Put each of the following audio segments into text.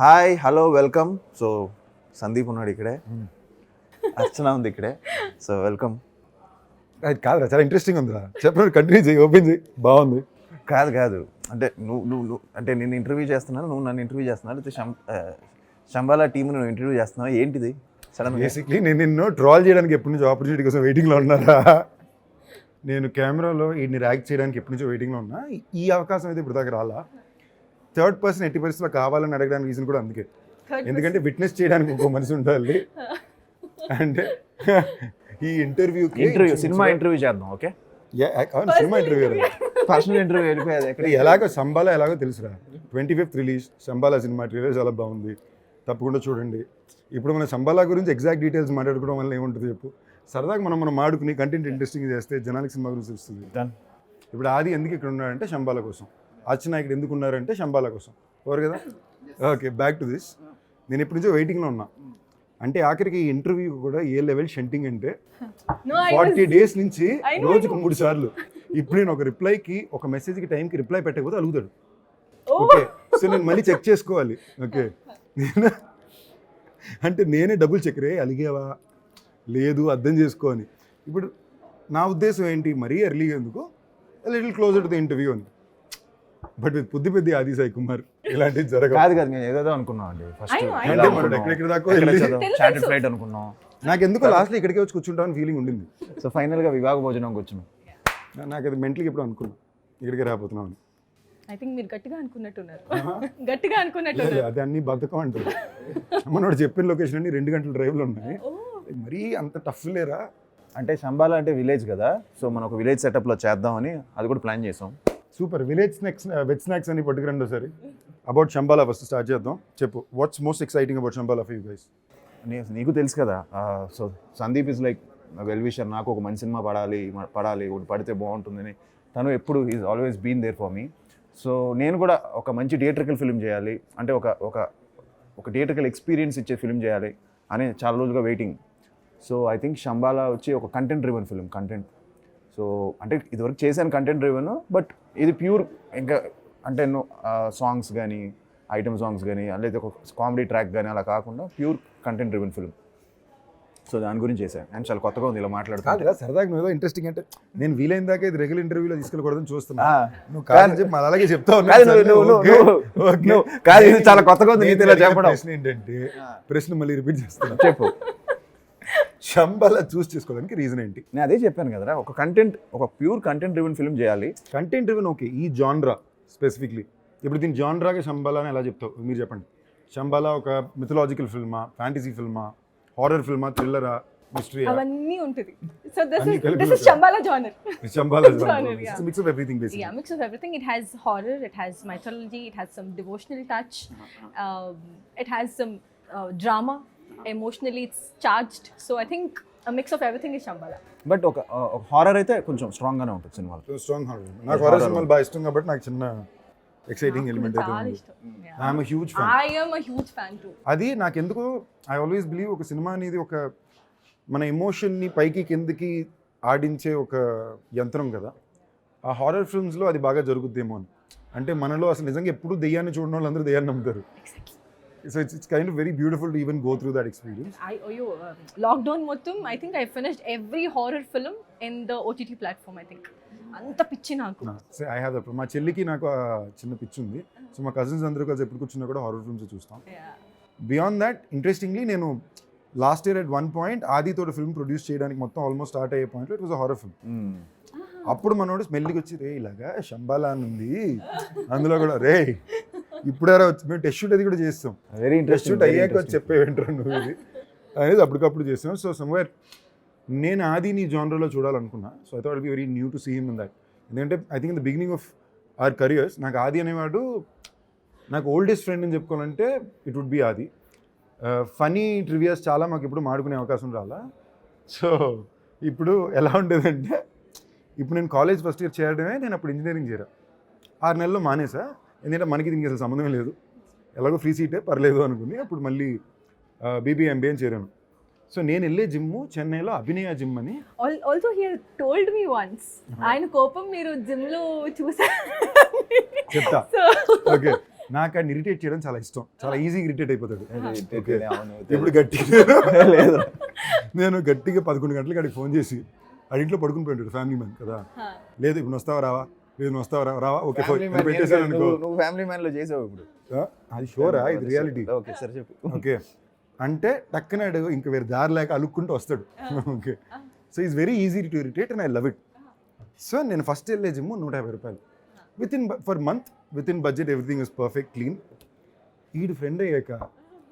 Hi hello welcome. So Sandeep ఉన్నాడు ఇక్కడే, అర్చన ఉంది ఇక్కడే. So welcome. అది కాదురా, చాలా ఇంట్రెస్టింగ్ ఉందిరా. చెప్పండి, కంటిన్యూ చేయి, ఓపెన్ చేయి. బాగుంది. కాదు అంటే నువ్వు అంటే నేను ఇంటర్వ్యూ చేస్తున్నాను, నువ్వు నన్ను ఇంటర్వ్యూ చేస్తున్నావు, లేకపోతే శంబాలా టీమ్ నువ్వు ఇంటర్వ్యూ చేస్తున్నావు, ఏంటిది సడన్? బేసిక్లీ నేను నిన్ను ట్రాల్ చేయడానికి ఎప్పటి నుంచో ఆపర్చునిటీ కోసం వెయిటింగ్లో ఉన్నారా. నేను కెమెరాలో వీడిని ర్యాక్ చేయడానికి ఎప్పటి నుంచో వెయిటింగ్లో ఉన్నా. ఈ అవకాశం అయితే ఇప్పుడు దాకా రాలా. థర్డ్ పర్సన్ ఎట్టి పరిస్థితిలో కావాలని అడగడానికి రీజన్ కూడా అందుకే. ఎందుకంటే విట్నెస్ చేయడానికి ఒక మనిషి ఉండాలి. అంటే ఈ ఇంటర్వ్యూ సినిమా ఇంటర్వ్యూ చేద్దాం. Okay, cinema interview personal interview వెళ్ళిపోయేది ఎక్కడ? ఎలాగో సంబాలా ఎలాగో తెలుసురా. 25th release Shambhala cinema. Trailer చాలా బాగుంది, తప్పకుండా చూడండి. ఇప్పుడు మన సంబాలా గురించి ఎగ్జాక్ట్ డీటెయిల్స్ మాట్లాడుకోవడం వల్ల ఏముంటుంది చెప్పు. సరదాగా మనం ఆడుకుని కంటెంట్ ఇంట్రెస్టింగ్ చేస్తే జనానికి సినిమా గురించి తెలుస్తుంది. ఇప్పుడు ఆది ఎందుకు ఇక్కడ ఉన్నాడంటే శంబాలా కోసం, అర్చన ఇక్కడ ఎందుకు ఉన్నారంటే శంబాలా కోసం. ఓవర్ కదా. Okay, back to this. నేను ఇప్పటి నుంచో వెయిటింగ్లో ఉన్నా. అంటే ఆఖరికి ఈ ఇంటర్వ్యూ కూడా ఏ లెవెల్ షంటింగ్ అంటే 40 days నుంచి రోజుకు 3 సార్లు. ఇప్పుడు నేను ఒక రిప్లైకి, ఒక మెసేజ్కి టైంకి రిప్లై పెట్టకపోతే అలుగుతాడు. ఓకే, సో నేను మళ్ళీ చెక్ చేసుకోవాలి. ఓకే, అంటే నేనే డబుల్ చెక్ రే, అలిగేవా లేదు అర్థం చేసుకోని. ఇప్పుడు నా ఉద్దేశం ఏంటి, మరీ ఎర్లీగా ఎందుకు, little closer to the interview అని. బట్ విత్ పెద్ద ఆది సాయి కుమార్ ఇలాంటివి జరగదు. కాదు నేను ఏదో అనుకున్నాం అండి. ఫస్ట్ అంటే మనం ఎక్కడెక్కడ దాకా చార్టెడ్ ఫ్లైట్ అనుకున్నాం. నాకు ఎందుకో లాస్ట్లో ఇక్కడికే వచ్చి కూర్చుంటామని ఫీలింగ్ ఉండింది. సో ఫైనల్గా వివాహ భోజనం కూర్చున్నాం. నాకు అది మెంటల్కి ఎప్పుడు అనుకున్నాను ఇక్కడికే రాబోతున్నాం అని. ఐ థింక్ మీరు గట్టిగా అనుకున్నట్టున్నారు. గట్టిగా అనుకున్నట్టున్నారు. అది అన్ని బద్ధకం అంటారు. మనోడు చెప్పిన లొకేషన్ అన్ని 2 గంటల డ్రైవ్లో ఉన్నాయి. మరీ అంత టఫ్ లేరా. అంటే శంబాలా అంటే విలేజ్ కదా, సో మనం ఒక విలేజ్ సెటప్లో చేద్దామని అది కూడా ప్లాన్ చేసాం. Super. Village snacks, veg snacks అని పట్టుకురండి ఒకసారి. అబౌట్ శంబాలా ఫస్ట్ స్టార్ట్ చేద్దాం. చెప్పు, what's most exciting about Shambhala for you guys? నీకు తెలుసు కదా, so Sandeep is like well wisher. నాకు ఒక మంచి సినిమా పడాలి ఒకటి పడితే బాగుంటుందని తను ఎప్పుడు is always been there for me. So నేను కూడా ఒక మంచి థియేట్రికల్ ఫిల్మ్ చేయాలి, అంటే ఒక థియేట్రికల్ ఎక్స్పీరియన్స్ ఇచ్చే ఫిల్మ్ చేయాలి అని చాలా రోజులుగా waiting. So I think Shambhala వచ్చి ఒక కంటెంట్ డ్రివెన్ ఫిల్మ్. సో అంటే ఇదివరకు చేశాను కంటెంట్ డ్రివెన్, బట్ ఇది ప్యూర్ ఇంకా అంటే సాంగ్స్ కానీ, ఐటమ్ సాంగ్స్ కానీ, లేదా ఒక కామెడీ ట్రాక్ కానీ అలా కాకుండా pure content driven film. So దాని గురించి చేశాను. అండ్ చాలా కొత్తగా ఉంది ఇలా మాట్లాడుతున్నా. సరదాగా నువ్వు ఏదో ఇంట్రెస్టింగ్ అంటే నేను వీలైన దాకా ఇది రెగ్యులర్ ఇంటర్వ్యూలో తీసుకెళ్ళకూడదని చూస్తున్నా. నువ్వు కాదని చెప్పి మళ్ళీ అలాగే చెప్తా ఉన్నావు. చాలా కొత్తగా ఉంది నీతో ఇలా చెప్పడం. ప్రశ్న ఏంటంటే, ప్రశ్న మళ్ళీ రిపీట్ చేస్తున్నా. చెప్పు. శంబాలా చూస్ చేసుకోవడానికి రీజన్ ఏంటి? నేను అదే చెప్పాను కదరా, ఒక ప్యూర్ కంటెంట్ డ్రివెన్ ఫిల్మ్ చేయాలి. కంటెంట్ డ్రివెన్ ఓకే, ఈ జాన్రా స్పెసిఫిక్లీ. ఇప్పుడు దీని జాన్రాగా శంబాలా అని ఎలా చెప్తావు మీరు చెప్పండి. శంబాలా ఒక మిథలాజికల్ ఫిల్మా, ఫ్యాంటసీ ఫిల్మా, హారర్ ఫిల్మా, థ్రిల్లరా, మిస్టరీ, అవన్నీ ఉంటుంది. So this is Shambhala genre. Shambhala genre, yeah. It's a mix of everything basically. Yeah, mix of everything. It has horror, it has mythology, it has some devotional touch, it has some drama. Emotionally it's charged. So I think a mix of everything is Shambhala. But ఒక horror అయితే కొంచెం స్ట్రాంగ్గానే ఉంటుంది సినిమాలో. So strong horror. నాకు horror సినిమాలు బాగా ఇష్టం కాబట్టి నాకు చిన్న ఎక్సైటింగ్ ఎలిమెంట్ అయితే ఉంది. I'm a huge fan. I am a huge fan too. అది నాకెందుకు, ఐ ఆల్వేస్ బిలీవ్ ఒక సినిమా అనేది ఒక మన ఎమోషన్ని పైకి కిందకి ఆడించే ఒక యంత్రం కదా. ఆ హారర్ ఫిల్మ్స్లో అది బాగా జరుగుద్దేమో అని. అంటే మనలో అసలు నిజంగా ఎప్పుడు దెయ్యాన్ని చూడడం వాళ్ళు అందరూ దెయ్యాన్ని నమ్ముతారు. So it's kind of very beautiful to even go through that experience. Lockdown మొత్తం I think I finished every horror film in the OTT platform. I think అంత పిచ్చి నాకు. I have that. మా చెల్లికి నాకు చిన్న పిచ్చి ఉంది. సో మా కజిన్స్ అందరూ కలిసి ఎప్పుడు కూర్చున్నా కూడా హారర్ ఫిల్మ్స్ చూస్తాం. బియాండ్ దట్ ఇంట్రెస్టింగ్లీ నేను లాస్ట్ ఇయర్ అట్ 1 point ఆదితో ఫిల్మ్ ప్రొడ్యూస్ చేయడానికి మొత్తం ఆల్మోస్ట్ స్టార్ట్ అయ్యే పాయింట్లో it was a horror film. అప్పుడు మనోడు స్మెల్లికి వచ్చి రే ఇలాగా శంబాలా అని ఉంది, అందులో కూడా రే ఇప్పుడారా వచ్చి మేము టెస్ట్ షూట్ అది కూడా చేస్తాం. వెరీ టెస్ట్ షూట్ అయ్యాక వచ్చి చెప్పేవింటారు నువ్వు ఇది అనేది అప్పటికప్పుడు చేస్తాం. సో సమ్వేర్ నేను ఆది నీ జానర్లో చూడాలనుకున్నా. So I thought it be very new to see him in that. ఎందుకంటే I think in the beginning of our careers నాకు ఆది అనేవాడు నాకు ఓల్డెస్ట్ ఫ్రెండ్ అని చెప్పుకోవాలంటే it would be Adi. Funny trivias చాలా మాకు ఇప్పుడు మాడుకునే అవకాశం రాలా. సో ఇప్పుడు ఎలా ఉండేదంటే, ఇప్పుడు నేను కాలేజ్ ఫస్ట్ ఇయర్ చేయడమే, నేను అప్పుడు ఇంజనీరింగ్ చేరా 6 నెలల్లో మానేసా. ఎందుకంటే మనకి దీనికి అసలు సంబంధం లేదు, ఎలాగో ఫ్రీ సీటే పర్లేదు అనుకుని అప్పుడు మళ్ళీ BBA అని చేరాను. సో నేను వెళ్ళే జిమ్ చెన్నైలో అభినయ జిమ్ అని. ఆల్సో హి టోల్డ్ మీ వన్స్, ఆయన కోపం మీరు జిమ్ లో చూసారు చెప్తా. ఓకే, నాకు ఆయన ఇరిటేట్ చేయడం చాలా ఇష్టం, చాలా ఈజీగా ఇరిటేట్ అయిపోతాడు. అవును ఇప్పుడు గట్టిగా లేదు నేను గట్టిగా 11 గంటలకి అడిగి ఫోన్ చేసి ఆడి ఇంట్లో పడుకుని పోయింటాడు, ఫ్యామిలీ మ్యాన్ కదా. లేదు ఇప్పుడు వస్తావా రావా, లేదు నువ్వు వస్తావా రావా, ఓకే పెట్టేసాను అనుకో. నువ్వు ఫ్యామిలీ మ్యాన్ లో చేసావు ఇప్పుడు. అది షోరా, ఇది రియాలిటీ. ఓకే సరే చెప్పు. ఓకే అంటే టక్కనాడు ఇంకా వేరే దారి లేక అలుక్కుంటూ వస్తాడు. Okay so is very easy to irritate and I love it. So నేను ఫస్ట్ వెళ్ళే జిమ్ 150 రూపాయలు for month, with in budget, everything is perfect clean. ఈడు ఫ్రెండ్ అయ్యాక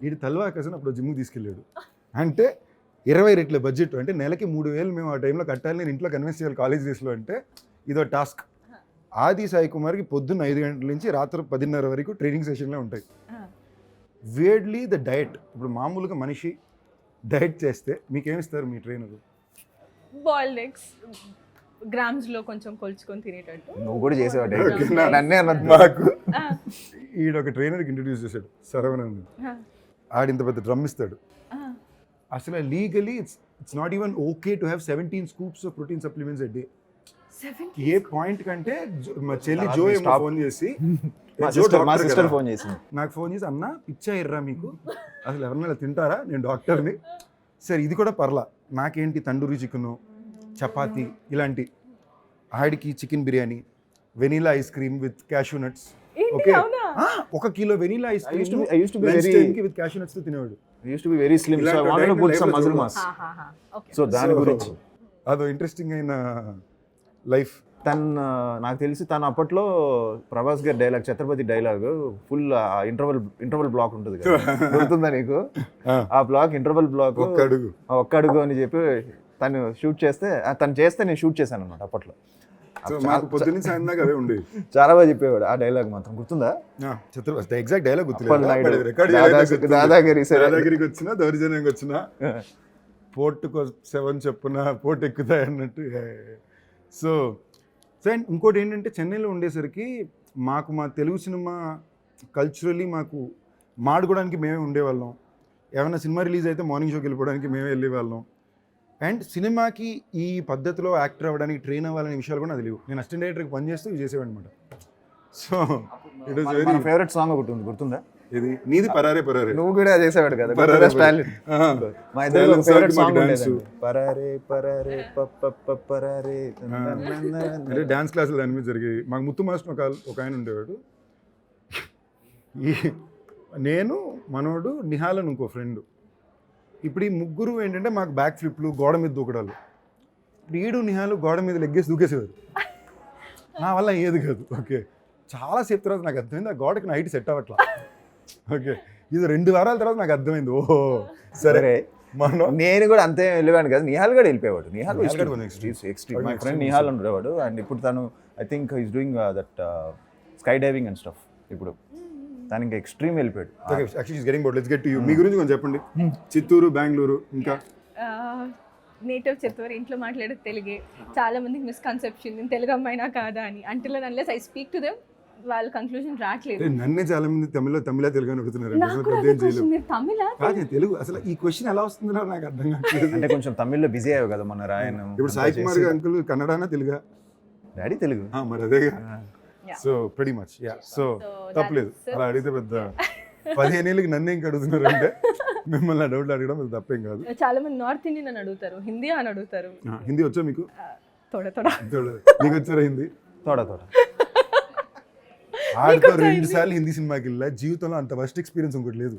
ఈడు తల్వా కసన్ అప్పుడు జిమ్కి తీసుకెళ్ళాడు. అంటే 20 రెట్ల బడ్జెట్, అంటే నెలకి 3,000 మేము ఆ టైంలో కట్టాలి, నేను ఇంట్లో కన్విన్స్ చేయాలి కాలేజ్ డేస్లో. అంటే ఇదో టాస్క్. ఆది సాయి కుమార్కి పొద్దున్న 5 గంటల నుంచి రాత్రి 10:30 వరకు ట్రైనింగ్ సెషన్లే ఉంటాయి. వేర్డ్లీ ద డయట్. ఇప్పుడు మామూలుగా మనిషి డయట్ చేస్తే మీకేమిస్తారు మీ ట్రైనర్? బాయిల్డ్ ఎగ్స్ గ్రామ్స్లో కొంచెం కొలుచుకొని తినేటట్టు. నువ్వు కూడా చేసేవాడు నన్నే అన్నది. మాకు ఈడొక ట్రైనర్కి ఇంట్రడ్యూస్ చేశాడు, శరవణన్. ఆడింత పెద్ద డ్రమ్ ఇస్తాడు. అసలు legally it's not even okay to have 17 scoops of protein supplements a day. A point కంటే మా చెల్లి జో ఏమో ఫోన్ చేసి, మా సిస్టర్ ఫోన్ చేసింది నాకు, ఫోన్ చేసి అన్న పిచ్చా ఎర్రా మీకు, అసలు ఎవరన్నా తింటారా, నేను డాక్టర్ని. సరే ఇది కూడా పర్లా, నాకేంటి తండూరి చికెను, చపాతీ ఇలాంటి. ఆడికి chicken biryani, vanilla ice cream with cashew nuts. Okay 1 kilo vanilla ice cream with cashew nuts తో తినేవాడు. used to be very slim, so I wanted to put some muscle mass. So దాని గురించి అదో ఇంట్రెస్టింగ్ అయిన life. నాకు తెలిసి తను అప్పట్లో ప్రభాస్ గారి dialogue, Chhatrapati dialogue full interval block ఉంటుంది కదా, గుర్తుందా నీకు? ఆ బ్లాక్ ఇంటర్వల్ బ్లాక్ ఒక్క అడుగు అని చెప్పి తను షూట్ చేస్తే, తను చేస్తే నేను షూట్ చేశాను అనమాట అప్పట్లో. పొద్దున్న సాయం దాకా అవే ఉండేవి. చాలా బాగా చెప్పేవాడు ఆ డైలాగ్, మాత్రం గుర్తుందా? ఛత్రపతి ఎగ్జాక్ట్ డైలాగ్ దాదాగిరికి వచ్చినా, దౌర్జన్యంకి వచ్చినా, పోర్టుకు 7 చెప్పున పోర్ట్ ఎక్కుతాయి అన్నట్టు. సో అండ్ ఇంకోటి ఏంటంటే, చెన్నైలో ఉండేసరికి మాకు మా తెలుగు సినిమా కల్చరలీ మాకు మాడుకోవడానికి మేమే ఉండేవాళ్ళం. ఏమైనా సినిమా రిలీజ్ అయితే మార్నింగ్ షోకి వెళ్ళిపోవడానికి మేమే వెళ్ళేవాళ్ళం. అండ్ సినిమాకి ఈ పద్ధతిలో యాక్టర్ అవ్వడానికి ట్రైన్ అవ్వాలనే విషయాలు కూడా నాకు తెలియదు. నేను అసిస్టెంట్ డైరెక్టర్కి పనిచేస్తూ ఇవి చేసేవాడు అనమాట. So it was very favourite song ఒకటి ఉంది, గుర్తుందా? ఇది నీది పరారే పరారే. నువ్వు కూడా చేసేవాడు కదా, మా ఇద్దరు ఫేవరెట్ సాంగ్ ఉండేది, పరారే పరారే పరారే. అంటే డాన్స్ క్లాసులు దాని మీద జరిగాయి. మాకు ముత్తు మాస్టర్ ఒక ఆయన ఉండేవాడు. నేను, మనోడు, నిహాల్ ఇంకో ఫ్రెండ్. ఇప్పుడు ఈ ముగ్గురు ఏంటంటే మాకు బ్యాక్ ఫ్లిప్లు, గోడ మీద దూకడాలు. ఇప్పుడు ఈడు నిహాలు గోడ మీద లెగ్గేసి దూకేసేవారు. నా వల్ల ఏది కాదు. ఓకే చాలాసేపు తర్వాత నాకు అర్థమైంది, ఆ గోడకి నా హైట్ సెట్ అవ్వట్లా. ఓకే ఇది 2 వారాల తర్వాత నాకు అర్థమైంది, ఓహో సరే. నేను కూడా అంతే వెళ్ళేవాడు కదా, నిహాల్ కూడా వెళ్ళిపోయాడు. Nihal extreme. My friend Nihal ఉండేవాడు. అండ్ ఇప్పుడు తను I think is doing that sky diving and stuff. ఇప్పుడు తను ఇంకా ఎక్స్ట్రీమ్ వెళ్ళిపోయాడు. మీ గురించి కొంచెం చెప్పండి. చిత్తూరు, బెంగళూరు, ఇంకా నేటివ్ చిత్తూరు, ఇంట్లో మాట్లాడే తెలుగే. చాలా మందికి మిస్కన్సెప్షన్, నేను తెలుగు అమ్మాయినా కాదా అని. Until and unless I speak to them వాళ్ళ కంక్లూజన్ రావట్లేదు. నన్నే చాలా మంది తమిళ తెలుగు అని అడుగుతున్నారు. తెలుగు అసలు ఈ క్వశ్చన్ ఎలా వస్తుందో నాకు అర్థం కాదు. అంటే కొంచెం తమిళ్లో బిజీ అయ్యావు కదా మన రాయను. ఇప్పుడు సాయి కుమార్ అంకుల్ కన్నడనా తెలుగా? డాడీ తెలుగు. మరి అదేగా. So pretty much yeah. So తప్పలేదు అలా అడిగితే. పెద్ద 15 ఏళ్ళకి నన్ను ఇంక అడుగుతున్నారు అంటే మిమ్మల్ని డౌట్లు అడగడం అది తప్పేం కాదు. చాలా మంది నార్త్ ఇండియన్ అని అడుగుతారు, హిందీ అని అడుగుతారు. హిందీ వచ్చా మీకు? నీకు వచ్చారా హిందీ? తోడ ఆడితో 2 సార్లు హిందీ సినిమాకి వెళ్ళా. జీవితంలో అంత ఫస్ట్ ఎక్స్పీరియన్స్ ఇంకోటి లేదు.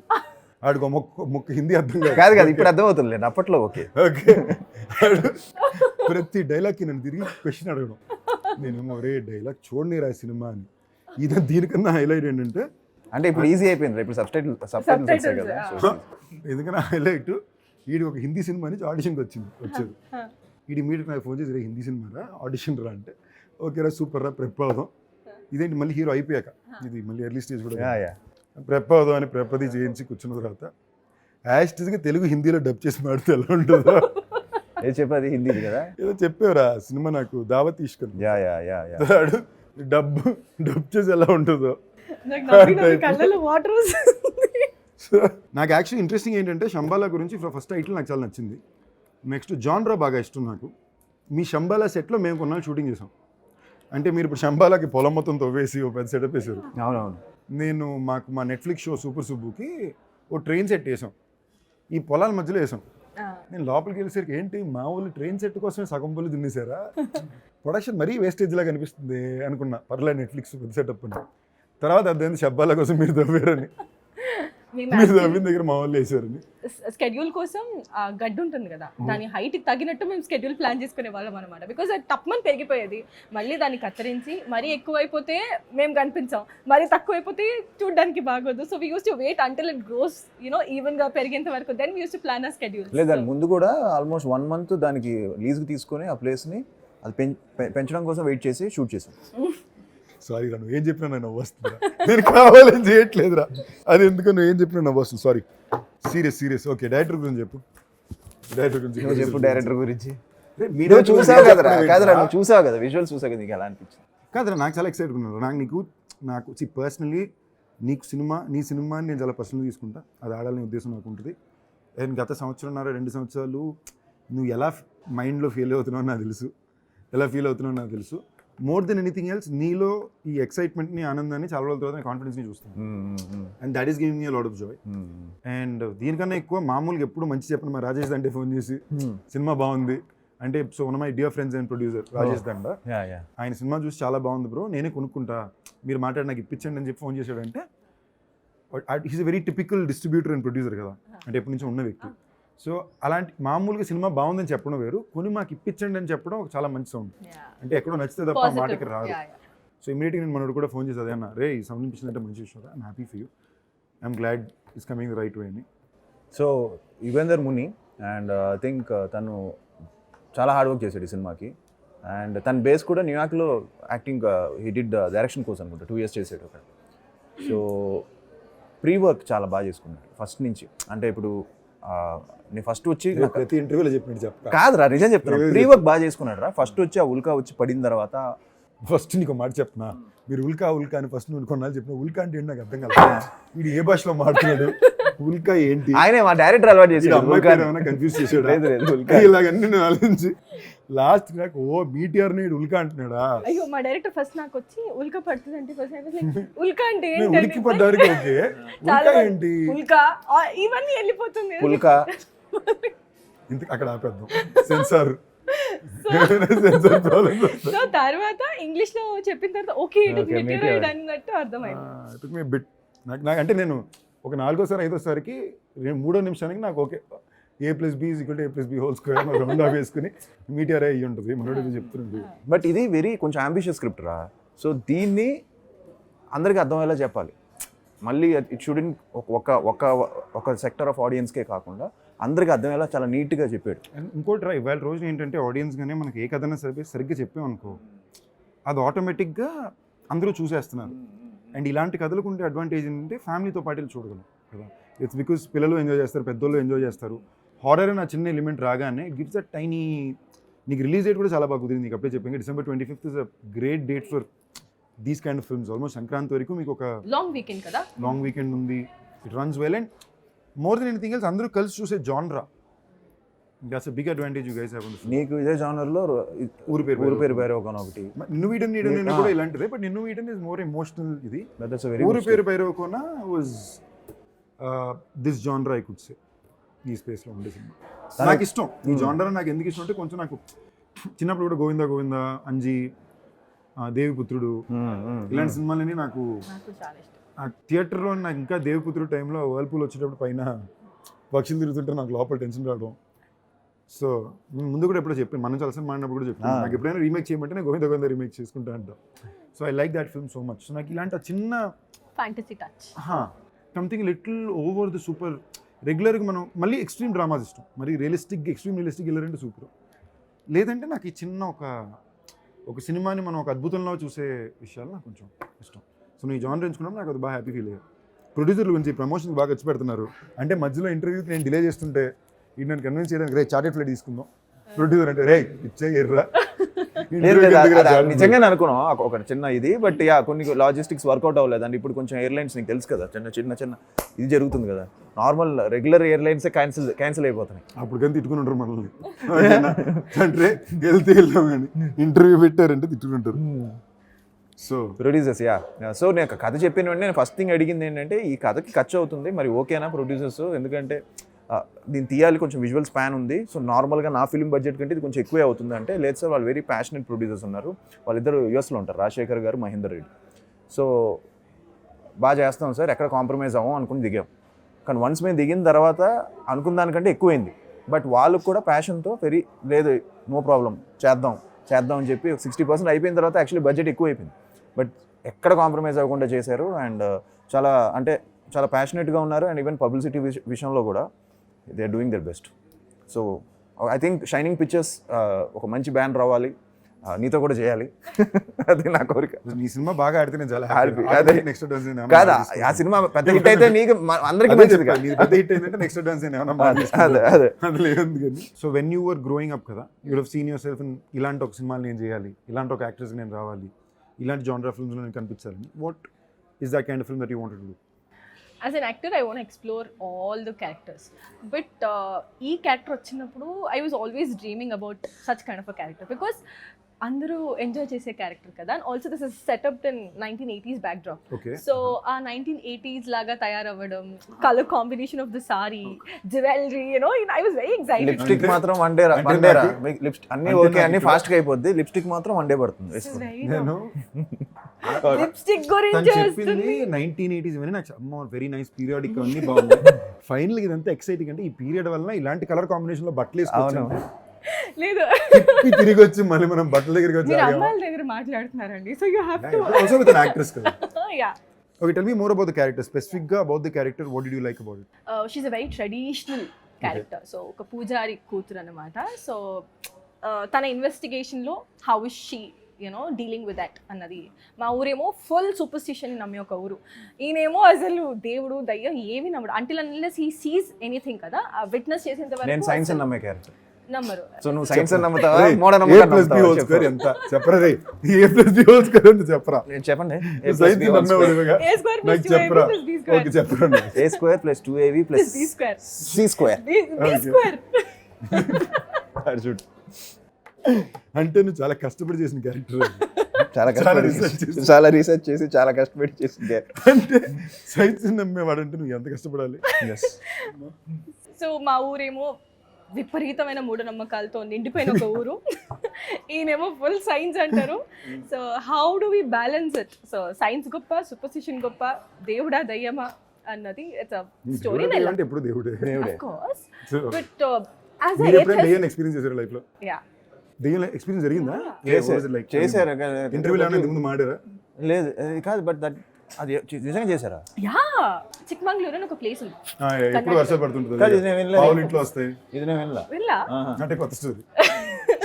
ఆడికి మొక్క హిందీ అర్థం కాదు కదా, ఇప్పుడు అర్థం అవుతుంది అప్పట్లో. ఓకే ఓకే ప్రతి డైలాగ్కి నన్ను తిరిగి క్వశ్చన్ అడగడం. నేనేమో ఒరే డైలాగ్ చూడండి రా సినిమా అని. దీనికన్నా హైలైట్ ఏంటంటే, అంటే ఇప్పుడు ఈజీ అయిపోయింది, ఇప్పుడు సబ్టైటిల్స్ కదా. ఎందుకన్నా హైలైట్, వీడి ఒక హిందీ సినిమా నుంచి ఆడిషన్కి వచ్చాడు. వీడి మీడియట్ నాకు ఫోన్ చేసి, హిందీ సినిమా రా ఆడిషన్ రా అంటే, ఓకేరా సూపర్ రా ప్రెప్ అవుదాం. ఇదేంటి మళ్ళీ హీరో అయిపోయాక, ఇది మళ్ళీ ఎర్లీ స్టేజ్ కూడా ప్రెప్ అవుదాం అని ప్రెప్పది చేయించి కూర్చున్న తర్వాత యాస్టిజ్గా తెలుగు హిందీలో డబ్ చేసి మాడితే ఎలా ఉంటుందో చెప్పేది హిందీ కదా, ఏదో చెప్పేవరా సినిమా నాకు దావత్ తీసుకొని డబ్ చేసి ఎలా ఉంటుందో. నాకు యాక్చువల్లీ ఇంట్రెస్టింగ్ ఏంటంటే, శంబాలా గురించి ఫస్ట్ టైటిల్ నాకు చాలా నచ్చింది. నెక్స్ట్ జాన్రా బాగా ఇష్టం నాకు. మీ శంబాలా సెట్లో మేము కొన్నాళ్ళు షూటింగ్ చేసాం. అంటే మీరు ఇప్పుడు శంబాలాకి పొలం మొత్తం తవ్వేసి ఒక పెద్ద సెటప్ వేసారు. అవునవును. నేను మా నెట్ఫ్లిక్స్ షో సూపర్ సుబ్బుకి ఓ ట్రైన్ సెట్ వేసాం, ఈ పొలాల మధ్యలో వేసాం. నేను లోపలికి వెళ్ళేసరికి ఏంటి మా వాళ్ళు ట్రైన్ సెట్ కోసమే సగం పొలి దున్నేశారా, ప్రొడక్షన్ మరీ వేస్టేజ్ లాగా అనిపిస్తుంది అనుకున్నా. పర్లేదు నెట్ఫ్లిక్స్ సెటప్ అని. తర్వాత అర్థమైంది శబ్దాల కోసం మీరు తవ్వారని, మీరు తవ్విన దగ్గర మా వాళ్ళు వేసారని. స్కెడ్యూల్ కోసం గడ్డి ఉంటుంది కదా, దాని హైట్ తగినట్టు మేము స్కెడ్యూల్ ప్లాన్ చేసుకునే వాళ్ళం అనమాట. బికాజ్ అది తప్పమని పెరిగిపోయేది, మళ్ళీ దాన్ని కత్తిరించి మరీ ఎక్కువైపోతే మేము కనిపించాం, మరీ తక్కువైపోతే చూడడానికి బాగోదు. So we use to wait until it grows even గా పెరిగేంత వరకు, then we use to plan ఆ స్కెడ్యూల్. లేదు దాని ముందు కూడా ఆల్మోస్ట్ 1 month దానికి లీజ్కి తీసుకొని ఆ ప్లేస్ని అది పెంచడం కోసం వెయిట్ చేసి షూట్ చేసాం. సారీ రా, నువ్వు ఏం చెప్పినా నేను నవ్వొస్తుందా, నేను కావాలని చేయట్లేదురా, అది ఎందుకు నువ్వు ఏం చెప్పినా నవ్వొస్తుంది. Sorry, serious. ఓకే, డైరెక్టర్ గురించి చెప్పు. డైరెక్టర్ గురించి చెప్పు. డైరెక్టర్ గురించి మీరు చూసావు కదరా, కాదురా నువ్వు చూసావు కదా, విజువల్స్ చూసావు కదా, నీకు ఎలా అనిపించింది? కాదురా, నాకు చాలా ఎక్సైట్ ఉన్నాను. నాకు పర్సనలీ నీ సినిమాని నేను చాలా పర్సనల్ తీసుకుంటా, అది ఆడాలనే ఉద్దేశం నాకు ఉంటుంది. అండ్ గత 2 సంవత్సరాలు నువ్వు ఎలా మైండ్లో ఫీల్ అవుతున్నావు నాకు తెలుసు. మోర్ దెన్ ఎనీథింగ్ ఎల్స్ నీలో ఈ ఎక్సైట్మెంట్ని, ఆనందాన్ని చాలా రోజుల తర్వాత కాన్ఫిడెన్స్ని చూస్తాను. And that is giving me a lot of Joy. And దీనికన్నా ఎక్కువ మామూలుగా ఎప్పుడు మంచి చెప్పిన మా రాజేష్ దండే ఫోన్ చేసి సినిమా బాగుంది అంటే, so one my dear friends and producer Rajesh దండ, ఆయన సినిమా చూసి చాలా బాగుంది బ్రో, నేనే కొనుక్కుంటా, మీరు మాట్లాడి నాకు ఇప్పించండి అని చెప్పి ఫోన్ చేశాడంటే, he's a very typical distributor and producer కదా, అంటే ఎప్పటి నుంచో ఉన్న వ్యక్తి. సో అలాంటి మామూలుగా సినిమా బాగుందని చెప్పడం వేరు, కొని మాకు ఇప్పించండి అని చెప్పడం ఒక చాలా మంచి సౌండ్. అంటే ఎక్కడో నచ్చితే తప్ప ఆ మాటకి రాదు. సో ఇమీడియట్గా నేను మనోడు కూడా ఫోన్ చేసి అదే అన్న, రే ఈ సౌండ్ ఇప్పించిందంటే మంచి విషయం, I'm happy for you, I'm glad it's coming the right way అని. So Yugender Muni and I think తను చాలా హార్డ్ వర్క్ చేశాడు ఈ సినిమాకి. అండ్ తన బేస్ కూడా న్యూయార్క్లో acting he did direction course అనుకుంటా, 2 years చేశాడు అక్కడ. సో ప్రీ వర్క్ చాలా బాగా చేసుకున్నాడు ఫస్ట్ నుంచి. అంటే ఇప్పుడు నేను ఫస్ట్ వచ్చి ప్రతి ఇంటర్వ్యూలో చెప్పినట్టు చెప్ప కాదురా, నిజం చెప్తాను, ప్రీ వర్క్ బాగా చేసుకున్నాడు రా. ఫస్ట్ వచ్చి ఆ ఉల్కా వచ్చి పడిన తర్వాత, ఫస్ట్ నీకు మాట చెప్పనా, మీరు ఉల్కా అని ఫస్ట్ నువ్వు కొన్నాళ్ళు చెప్పిన, ఉల్కా అంటే ఏంటి నాకు అర్థం కాదు, వీడు ఏ భాషలో మాట్లాడు, ఉల్కా ఏంటి, ఆయనే మా డైరెక్టర్ అలవాటు చేసాడు, కన్ఫ్యూజ్ చేసాడు ఇలాగన్నీ నేను ఆలోచించి లాస్ట్ నాకు మీటిఆర్ ని ఉల్కా అంటున్నాడా. అయ్యో మా డైరెక్టర్ ఫస్ట్ నాకు వచ్చి ఉల్కా పడుతుంది అంటే ఉల్కా అంటే ఉలికి పడ్డానికి ఓకే, ఉల్కా ఏంటి, ఉల్కా ఇవన్నీ వెళ్ళిపోతుంది ఉల్కా ఇంతకు అక్కడ ఆపేద్దాం, సెన్సార్. సో తర్వాత ఇంగ్లీష్ లో చెప్పిన తర్వాత ఓకే అన్నట్టు అర్థమైంది. బిట్ నాకు అంటే నేను ఒక 4వ 5వ నేను 3వ నిమిషానికి నాకు okay, A+B = A+B² round of వేసుకుని మీటిఆర్ అయ్యి ఉంటుంది మనోడు చెప్తున్నాడు. బట్ ఇది కొంచెం అంబిషియస్ స్క్రిప్ట్ రా. సో దీన్ని అందరికీ అర్థమయ్యేలా చెప్పాలి. మళ్ళీ ఇట్ షుడెంట్ ఒక సెక్టర్ ఆఫ్ ఆడియన్స్కే కాకుండా అందరికీ అర్థమయ్యేలా చాలా నీట్గా చెప్పాడు. ఇంకోటి రా, ఇవాళ రోజున ఏంటంటే ఆడియన్స్గానే మనకి ఏ కథనా సరిగ్గా చెప్పామనుకో, అది ఆటోమేటిక్గా అందరూ చూసేస్తున్నారు. అండ్ ఇలాంటి కథలకు ఉండే అడ్వాంటేజ్ ఏంటంటే ఫ్యామిలీతో పాటు చూడగలం కదా. ఇట్స్ బికాస్ పిల్లలు ఎంజాయ్ చేస్తారు, పెద్దోళ్ళు ఎంజాయ్ చేస్తారు. హారర్ అని చిన్న ఎలిమెంట్ రాగానే గివ్స్ అ టైనీ, నీకు రిలీజ్ డేట్ కూడా చాలా బాగా కుదిరింది. నీకు అప్పుడే చెప్పాను, December 25th is a great date for these kind of films. Almost Sankranti వరకు మీకు ఒక లాంగ్ వీకెండ్ కదా, లాంగ్ వీకెండ్ ఉంది. It runs well and more than anything else అందరూ కలిసి చూసే జానరా. That's a big advantage you guys have on this. నీకు ఇదే జానర్లో ఊరు పేరు ఒకటి నిన్ను వీడన్ కూడా ఇలాంటిదే, బట్ నిన్ను వీడన్ ఇస్ మోర్ ఎమోషనల్. ఇది ఊరు పేరు Bhairavakona was this genre I could say. ఈ స్పేస్లో ఉండే సినిమా నాకు ఇష్టం. ఈ జానర్ నాకు ఎందుకు ఇష్టం అంటే, కొంచెం నాకు చిన్నప్పుడు కూడా గోవింద, అంజీ, దేవిపుత్రుడు ఇలాంటి సినిమాలని నాకు థియేటర్లో, నాకు ఇంకా దేవిపుత్రుడు టైంలో వర్ల్పూల్ వచ్చేటప్పుడు పైన పక్షులు తిరుగుతుంటే నాకు లోపల టెన్షన్ రావడం. సో ముందు కూడా ఎప్పుడో చెప్పాను, మనం చాలా సినిమా ఆడినప్పుడు కూడా చెప్పాను, నాకు ఎప్పుడైనా రీమేక్ చేయమంటే నేను గోవింద రీమేక్ చేసుకుంటా అంటాం. So I like that film so much. So నాకు ఇలాంటి చిన్న fantasy touch, something little over the super. రెగ్యులర్గా మనం మళ్ళీ ఎక్స్ట్రీమ్ డ్రామాస్ ఇష్టం, మరి ఎక్స్ట్రీమ్ రియలిస్టిక్ వెళ్ళారంటే సూపర్. లేదంటే నాకు ఈ చిన్న ఒక సినిమాని మనం ఒక అద్భుతంలో చూసే విషయాలు నాకు కొంచెం ఇష్టం. సో నువ్వు ఈ జానర్ ఎంచుకున్నప్పుడు నాకు అది బాగా హ్యాపీ ఫీల్ అయ్యాను. ప్రొడ్యూసర్ల గురించి ప్రమోషన్స్ బాగా ఖర్చు పెడుతున్నారు అంటే, మధ్యలో ఇంటర్వ్యూకి నేను డిలే చేస్తుంటే ఇది నన్ను కన్విన్స్ చేయడానికి, రే చార్టెడ్ ఫ్లైట్ తీసుకుందాం. ప్రొడ్యూసర్ అంటే రే ఇచ్చేయర్రా, నిజంగానే అనుకున్నాం ఒక చిన్న ఇది. బట్ కొన్ని లాజిస్టిక్స్ వర్కౌట్ అవ్వలేదండి. ఇప్పుడు కొంచెం ఎయిర్లైన్స్ నీకు తెలుసు కదా, చిన్న ఇది జరుగుతుంది కదా. నార్మల్ రెగ్యులర్ ఎయిర్లైన్సే క్యాన్సిల్ అయిపోతున్నాయి. అప్పుడు కానీ తిట్టుకుని ఉంటారు మనల్ని, అంటే వెళ్తే వెళ్ళాం కానీ ఇంటర్వ్యూ పెట్టారంటే తిట్టుకుంటారు. So producers yeah. సో నేను కథ చెప్పిన వెంటనే నేను ఫస్ట్ థింగ్ అడిగింది ఏంటంటే ఈ కథకి ఖర్చు అవుతుంది మరి ఓకేనా ప్రొడ్యూసర్స్, ఎందుకంటే దీన్ని తీయాలి, కొంచెం విజువల్ స్పాన్ ఉంది, సో నార్మల్గా నా ఫిల్మ్ బడ్జెట్ కంటే ఇది కొంచెం ఎక్కువే అవుతుంది అంటే, లేదు సార్ వాళ్ళు వెరీ ప్యాషనెట్ ప్రొడ్యూసర్స్ ఉన్నారు, వాళ్ళిద్దరు యూఎస్లో ఉంటారు, రాజశేఖర్ గారు, మహేందర్ రెడ్డి. సో బాగా చేస్తాం సార్, ఎక్కడ కాంప్రమైజ్ అవ్వం అనుకుని దిగాం. కానీ వన్స్ మేము దిగిన తర్వాత అనుకున్న దానికంటే ఎక్కువైంది. బట్ వాళ్ళకు కూడా ప్యాషన్తో లేదు నో ప్రాబ్లం చేద్దాం అని చెప్పి 60% అయిపోయిన తర్వాత యాక్చువల్లీ బడ్జెట్ ఎక్కువ అయిపోయింది. బట్ ఎక్కడ కాంప్రమైజ్ అవ్వకుండా చేశారు. అండ్ చాలా ప్యాషనెట్గా ఉన్నారు. అండ్ ఈవెన్ పబ్లిసిటీ విషయంలో కూడా they are doing their best. So I think shining pictures ఒక మంచి బ్యాండ్ రావాలి, నీతో కూడా చేయాలి అది నా కోరిక. నీ సినిమా బాగా ఆడితే నేను చాలా Happy. హ్యాపీ. అదే. నెక్స్ట్ డాన్స్ కాదా ఆ సినిమా పెద్ద హిట్ అయితే నీకు అందరికీ మంచిది కదా. పెద్ద హిట్ అయిందంటే నెక్స్ట్ డాన్స్ అదే అది లేదు కానీ. So when you were growing up కదా, you would have seen yourself ఇలాంటి ఒక సినిమాలు నేను చేయాలి, ఇలాంటి ఒక యాక్టర్స్ నేను రావాలి, ఇలాంటి జానర్ ఫిల్మ్స్లో నేను కనిపించాలి. What is that kind of film that you wanted to do? As an actor, I want to explore all the characters. But ఈ క్యారెక్టర్ వచ్చినప్పుడు I was always dreaming about such kind of a character because అందరూ enjoy చేసే character కదా. And also this is setupped in 1980s backdrop. Okay. So ఆ 1980s లాగా తయారవ్వడం, colour combination of the sari, jewellery, I was very excited. Lipstick మాత్రం one day అన్ని okay, అన్ని ఫాస్ట్గా అయిపోద్ది, లిప్స్టిక్ మాత్రం వన్ డే పడుతుంది. నేను లిప్స్టిక్ తను గురించి చెప్పింది 1980s ఇవన్నీ నాకు అమ్మ వెరీ నైస్ పీరియాడిక్ అన్ని బాగుంది. ఫైనల్ ఇదంతా ఎక్సైటింగ్ అంటే ఈ పీరియడ్ వల్ల ఇలాంటి కలర్ కాంబినేషన్ లో బట్టలు వేసుకోవచ్చు, లేదు తిరిగి వచ్చి మళ్ళీ మనం బట్టల దగ్గరికి వచ్చి మీరు అమ్మాయిల దగ్గర మాట్లాడుతున్నారండి. So you have to also with an actress కదా. Yeah. Okay, tell me more about the character. Specifically about the character, what did you like about it? She's a very traditional character. So ఒక పూజారి కూతురు అన్నమాట. So తన ఇన్వెస్టిగేషన్లో how is she dealing with that అన్నది. మా ఊరేమో full superstition నమ్మే ఒక ఊరు, ఈయనేమో అసలు దేవుడు దయ్యం ఏమి నమ్మడు. Until unless he sees anything కదా, విట్నెస్ చేసేంత నేను వరకు సైన్స్ అని నమ్మే క్యారెక్టర్. నమ్మరు. సో నువ్వు సైన్స్ అని నమ్ముతావా, Hey, మోడ A plus B whole square ఎంత చెప్పరా రే? A plus B whole square ఎంత చెప్పరా? చెప్పండి. సైన్స్ నమ్మేవాడివిగా A square plus నాకు 2AB చెప్పరా? plus B square. ఓకే చెప్పరా నువ్వు. A² + 2AB + B square. C square. B square. అంటే నువ్వు చాలా కష్టపడి చేసిన క్యారెక్టర్ చాలా రీసెర్చ్ చేసి చాలా కష్టపడి చేసింది. అంటే సైన్స్ నమ్మేవాడు అంటే నువ్వు ఎంత కష్టపడాలి. సో మా ఊరేమో విపరీతమైన మూఢనమ్మకాలతో నిండిపోయిన ఒక ఊరు, ఈయనేమో ఫుల్ సైన్స్ అంటారు. So how do we balance it? So science గొప్ప, సూపర్స్టిషన్ గొప్ప, దేవుడా దయ్యమా అన్నది ఇట్స్ అ స్టోరీ. అంటే ఎప్పుడు దేవుడే. ఆఫ్ కోర్స్, బట్ యాస్ మీరు ఎ ఎప్పుడైనా దెయ్యాన్ని ఎక్స్పీరియన్స్ చేశారు లైఫ్ లో? యా దెయ్యం ఎక్స్పీరియన్స్ జరిగిందా? చేశారు. ఇంటర్వ్యూలో ఏమైనా ముందు మాడారా? లేదు అది కాదు, బట్ దట్ అది నిజంగా చేశారా? యా చిక్మంగళూరు అని ఒక ప్లేస్ ఉంది. ఎప్పుడు వర్షాలు పడుతుంటుంది, కాదు, ఇది నేను వినలేదు. పావులు ఇంట్లో వస్తాయి. ఇది నేను వినలా. వెళ్ళా అంటే కొత్త స్టోరీ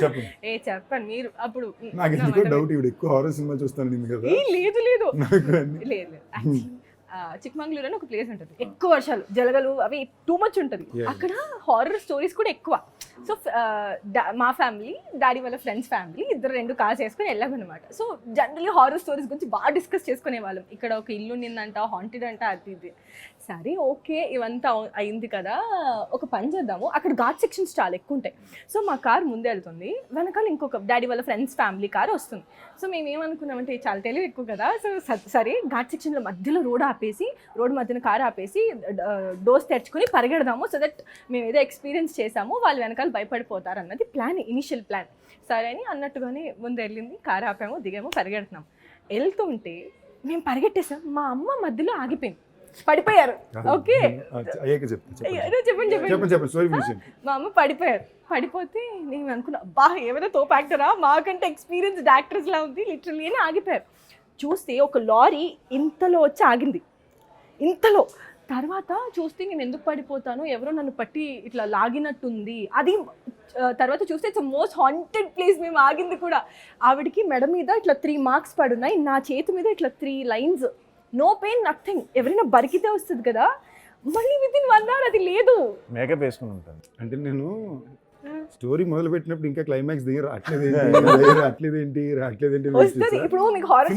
చెప్పండి. చెప్పండి మీరు. అప్పుడు నాకు ఎందుకో డౌట్, ఇవి ఎక్కువ హారర్ సినిమా చూస్తాను నేను కదా. లేదు లేదు నాకు అన్ని లేదు. చిక్మంగళూరు అని ఒక ప్లేస్ ఉంటుంది, ఎక్కువ వర్షాలు జలగలు అవి టూ మచ్ ఉంటుంది. అక్కడ హారర్ స్టోరీస్ కూడా ఎక్కువ. సో మా ఫ్యామిలీ, డాడీ వాళ్ళ ఫ్రెండ్స్ ఫ్యామిలీ ఇద్దరు 2 కార్స్ వేసుకొని వెళ్ళామన్నమాట. సో జనరల్లీ హారర్ స్టోరీస్ గురించి బాగా డిస్కస్ చేసుకునే వాళ్ళం. ఇక్కడ ఒక ఇల్లు నిందంట, హాంటెడ్ అంట, అది ఇది. సరే ఓకే ఇవంతా అయింది కదా, ఒక పని చేద్దాము. అక్కడ ఘాట్ సెక్షన్స్ చాలా ఎక్కువ ఉంటాయి. సో మా కార్ ముందే వెళ్తుంది, వెనకాల ఇంకొక డాడీ వాళ్ళ ఫ్రెండ్స్ ఫ్యామిలీ కార్ వస్తుంది. సో మేము ఏమనుకున్నామంటే చాలా తెలివి ఎక్కువ కదా, సో సరే ఘాట్ సెక్షన్లో మధ్యలో రోడ్ మధ్యన కార్ ఆపేసి డోర్స్ తెరుచుకొని పరిగెడదాము. సో దట్ మేము ఏదో ఎక్స్పీరియన్స్ చేసాము, వాళ్ళు వెనకాల భయపడిపోతారు అన్నది ప్లాన్, ఇనిషియల్ ప్లాన్. సరే అని అన్నట్టుగానే ముందు వెళ్ళింది, కార్ ఆపాము, దిగాము, పరిగెడుతున్నాం. వెళ్తుంటే మేము పరిగెట్టేసాం, మా అమ్మ మధ్యలో ఆగిపోయింది, పడిపోయారు. ఓకే చెప్పండి. Story finish. మా అమ్మ పడిపోతే నేను అనుకున్నా, బా ఏమైనా తోపు యాక్టరా, మాకంటే ఎక్స్పీరియన్స్డ్ యాక్టర్స్ లా ఉంది, లిటరల్లీ అని ఆగిపోయారు. చూస్తే ఒక లారీ ఇంతలో వచ్చి ఆగింది, ఇంతలో. తర్వాత చూస్తే నేను ఎందుకు పడిపోతాను, ఎవరో నన్ను పట్టి ఇట్లా లాగినట్టుంది. అది తర్వాత చూస్తే ఇట్స్ మోస్ట్ హాంటెడ్ ప్లేస్. మేము ఆగింది కూడా, ఆవిడికి మెడ మీద ఇట్లా 3 మార్క్స్ పడున్నాయి, నా చేతి మీద ఇట్లా 3 లైన్స్, నో పెయిన్ నథింగ్. ఎవరైనా బరికితే వస్తుంది కదా, మళ్ళీ వితిన్ 1 hour అది లేదు. మేకప్ వేసుకుని ఉంటాను. అంటే నేను స్టోరీ మొదలు పెట్టినప్పుడు ఇంకా క్లైమాక్స్ దగ్గర అట్లేదేంటి వస్తుంది. ఇప్పుడు మీకు హారర్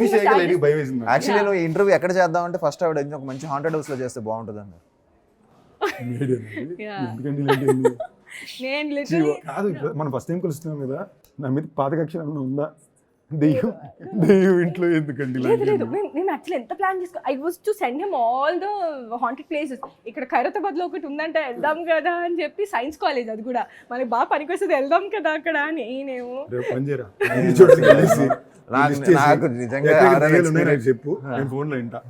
భయం వేసింది. యాక్చువల్లీ నువ్వు ఇంటర్వ్యూ ఎక్కడ చేద్దామంటే ఫస్ట్ ఆవిడ ఒక మంచి హాంటెడ్ హౌస్ లో చేస్తే బాగుంటుంది అన్నారు. నేను లిటరల్లీ కాదు, ఇప్పుడు మనం ఫస్ట్ టైం కలుస్తున్నాం కదా, నా మీద పాత కక్ష ఏమైనా ఉందా? దెయ్యం ఇంట్లో ఎందుకండి లేదు లేదు మేము యాక్చువల్లీ ఎంత ప్లాన్ చేసుకో I was to send him all the haunted places. ఇక్కడ ఖైరతాబాద్లో ఒకటి ఉందంటే వెళ్దాం కదా అని చెప్పి, సైన్స్ కాలేజ్ అది కూడా మనకి బాగా పనికొస్తుంది, వెళ్దాం కదా అక్కడ. నేనేమో నాకు నిజంగా చెప్పు, నేను ఫోన్లో వింటా.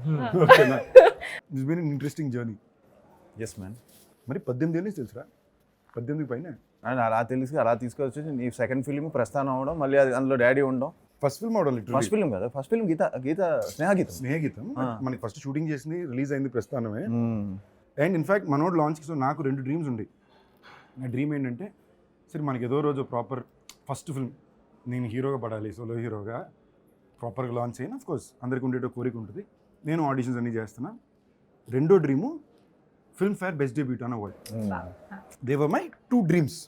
Interesting journey. Yes man. మరి 18 ఏళ్ళు తెలుసురా, 18 పైన. అండ్ అలా తెలిసి అలా తీసుకొచ్చి నీ సెకండ్ ఫిల్మ్ ప్రస్థానం అవడం, మళ్ళీ అది అందులో డాడీ ఉండడం. ఫస్ట్ ఫిల్మ్ అవడం, ఫస్ట్ ఫిల్మ్ కదా, ఫస్ట్ ఫిల్మ్ గీత స్నేహగీతం. మనకి ఫస్ట్ షూటింగ్ చేసింది, రిలీజ్ అయింది ప్రస్థానమే. అండ్ ఇన్ఫాక్ట్ మనోడు లాంచ్కి సో నాకు 2 డ్రీమ్స్ ఉండే. నా డ్రీమ్ ఏంటంటే, సరే మనకి ఏదో రోజు ప్రాపర్ ఫస్ట్ ఫిల్మ్ నేను హీరోగా పడాలి, సోలో హీరోగా ప్రాపర్గా లాంచ్ అయినా. అఫ్కోర్స్ అందరికి ఉండేటో కోరిక ఉంటుంది. నేను ఆడిషన్స్ అన్నీ చేస్తున్నా. రెండో dream Filmfare best debut an award. They were my 2 dreams.